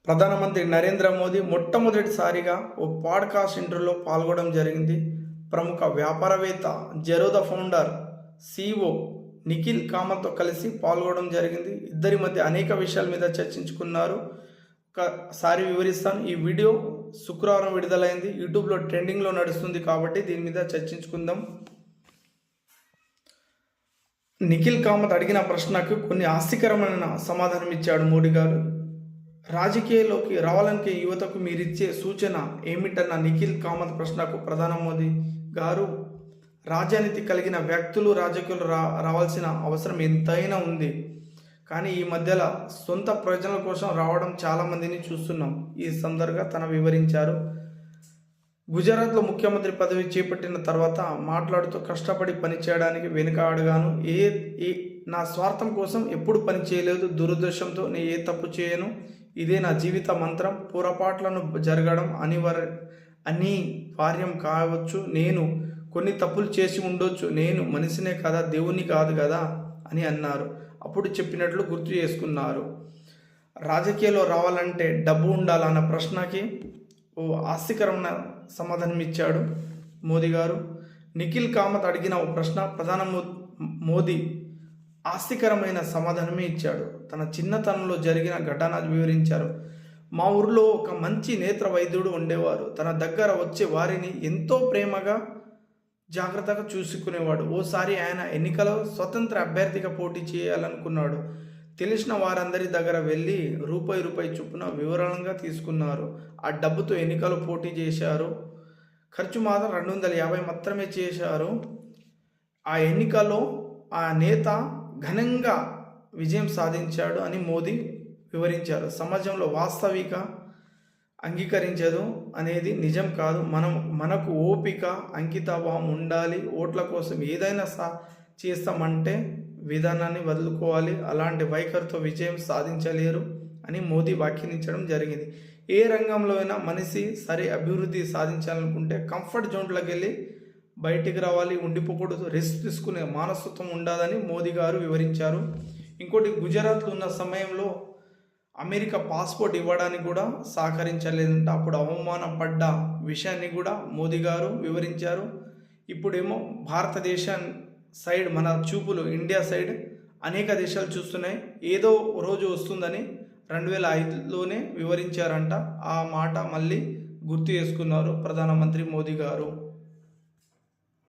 ప్రధానమంత్రి నరేంద్ర మోదీ మొట్టమొదటిసారిగా ఓ పాడ్కాస్ట్ ఇంటర్వ్యూలో పాల్గొనడం జరిగింది. ప్రముఖ వ్యాపారవేత్త, జెరోదా ఫౌండర్, సిఇఓ నిఖిల్ కామత్తో కలిసి పాల్గొనడం జరిగింది. ఇద్దరి మధ్య అనేక విషయాల మీద చర్చించుకున్నారు. ఒకసారి వివరిస్తాను. ఈ వీడియో శుక్రవారం విడుదలైంది. యూట్యూబ్లో ట్రెండింగ్లో నడుస్తుంది కాబట్టి దీని మీద చర్చించుకుందాం. నిఖిల్ కామత్ అడిగిన ప్రశ్నకు కొన్ని ఆసక్తికరమైన సమాధానం ఇచ్చాడు మోడీ గారు. రాజకీయాల్లోకి రావాలనుకే యువతకు మీరిచ్చే సూచన ఏమిటన్న నిఖిల్ కామత్ ప్రశ్నకు ప్రధాని మోదీ గారు, రాజనీతి కలిగిన వ్యక్తులు రాజకీయాలు రావాల్సిన అవసరం ఎంతైనా ఉంది. కానీ ఈ మధ్యలో సొంత ప్రయోజనాల కోసం రావడం చాలామందిని చూస్తున్నాం. ఈ సందర్భంగా తన వివరించారు. గుజరాత్లో ముఖ్యమంత్రి పదవి చేపట్టిన తర్వాత మాట్లాడుతూ కష్టపడి పని చేయడానికి వెనుకాడగాను. నా స్వార్థం కోసం ఎప్పుడు పని చేయలేదు. దురదృష్టంతో నేను ఏ తప్పు చేయను. ఇదే నా జీవిత మంత్రం. పొరపాట్లను జరగడం అనివార్యం కావచ్చు. నేను కొన్ని తప్పులు చేసి ఉండొచ్చు. నేను మనిషినే కదా, దేవుణ్ణి కాదు కదా అని అన్నారు. అప్పుడు చెప్పినట్లు గుర్తు చేసుకున్నారు. రాజకీయాల్లో రావాలంటే డబ్బు ఉండాలన్న ప్రశ్నకి ఓ ఆసక్తికరమైన సమాధానం ఇచ్చాడు మోదీ గారు. నిఖిల్ కామత్ అడిగిన ఓ ప్రశ్న ప్రధాని మోదీ ఆసక్తికరమైన సమాధానమే ఇచ్చాడు. తన చిన్నతనంలో జరిగిన ఘటన వివరించారు. మా ఊరిలో ఒక మంచి నేత్ర వైద్యుడు ఉండేవారు. తన దగ్గర వచ్చే వారిని ఎంతో ప్రేమగా జాగ్రత్తగా చూసుకునేవాడు. ఓసారి ఆయన ఎన్నికలో స్వతంత్ర అభ్యర్థిగా పోటీ చేయాలనుకున్నాడు. తెలిసిన వారందరి దగ్గర వెళ్ళి రూపాయి చొప్పున వివరంగా తీసుకున్నారు. ఆ డబ్బుతో ఎన్నికలు పోటీ చేశారు. ఖర్చు మాత్రం 250 మాత్రమే చేశారు. ఆ ఎన్నికల్లో ఆ నేత ఘనంగా విజయం సాధించాడు అని మోదీ వివరించారు. సమాజంలో వాస్తవిక అంగీకరించదు అనేది నిజం కాదు. మనకు ఓపిక, అంకితభావం ఉండాలి. ఓట్ల కోసం ఏదైనా చేస్తామంటే విధానాన్ని వదులుకోవాలి. అలాంటి వైఖరితో విజయం సాధించలేరు అని మోదీ వ్యాఖ్యానించడం జరిగింది. ఏ రంగంలో అయినా మనిషి అభివృద్ధి సాధించాలనుకుంటే కంఫర్ట్ జోన్లోకి వెళ్ళి బయటికి రావాలి. ఉండిపోకూడదు. రిస్క్ తీసుకునే మానసత్వం ఉండాలని మోదీ గారు వివరించారు. ఇంకోటి, గుజరాత్లో ఉన్న సమయంలో అమెరికా పాస్పోర్ట్ ఇవ్వడానికి కూడా సహకరించలేదంట. అప్పుడు అవమానం పడ్డ విషయాన్ని కూడా మోదీ గారు వివరించారు. ఇప్పుడేమో భారతదేశం సైడ్ మన చూపులు ఇండియా సైడ్ అనేక దేశాలు చూస్తున్నాయి. ఏదో రోజు వస్తుందని 2005లోనే వివరించారంట. ఆ మాట మళ్ళీ గుర్తు చేసుకున్నారు ప్రధానమంత్రి మోదీ గారు.